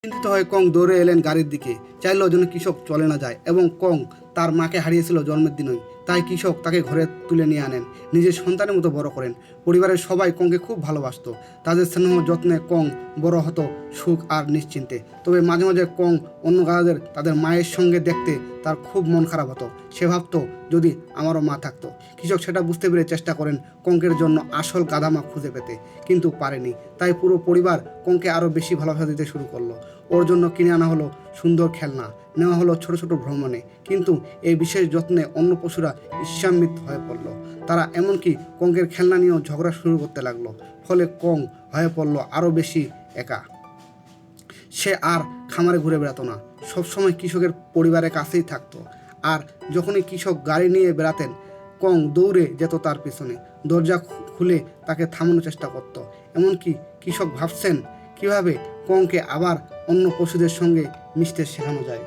চিন্তিত হয়ে কং দৌড়ে এলেন গাড়ির দিকে। চাইলেও যেন কৃষক চলে না যায়, এবং কং তার মাকে হারিয়েছিল জন্মের দিনই। তাই কৃষক তাকে ঘরে তুলে নিয়ে আনেন, নিজের সন্তানের মতো বড় করেন। পরিবারের সবাই কংকে খুব ভালোবাসতো। তাদের স্নেহ যত্নে কং বড় হতো সুখ আর নিশ্চিন্তে। তবে মাঝে মাঝে কং অন্য গাধাদের তাদের মায়ের সঙ্গে দেখতে তার খুব মন খারাপ হতো। সে ভাবতো, যদি আমারও মা থাকতো। কৃষক সেটা বুঝতে পেরে চেষ্টা করেন কঙ্কের জন্য আসল গাধা মা খুঁজে পেতে, কিন্তু পারেনি। তাই পুরো পরিবার কঙ্কে আরও বেশি ভালোবাসা দিতে শুরু করলো। ওর জন্য কিনে আনা হলো সুন্দর খেলনা, নেওয়া হলো ছোট ছোট ভ্রমণে। কিন্তু এই বিশেষ যত্নে অন্য পশুরা ঈর্ষান্বিত হয়ে পড়ল। তারা এমনকি কঙ্কের খেলনা নিয়েও ঝগড়া শুরু করতে লাগলো। ফলে কং হয়ে পড়ল আরও বেশি একা। সে আর খামারে ঘুরে বেড়াতো না, সবসময় কৃষকের পরিবারের কাছেই থাকতো। আর যখনই কৃষক গাড়ি নিয়ে বেড়াতেন, কং দৌড়ে যেত তার পিছনে, দরজা খুলে তাকে থামানোর চেষ্টা করত। এমনকি কৃষক ভাবছেন কিভাবে কংকে আবার অন্য পশুদের সঙ্গে মিশতে শেখানো যায়।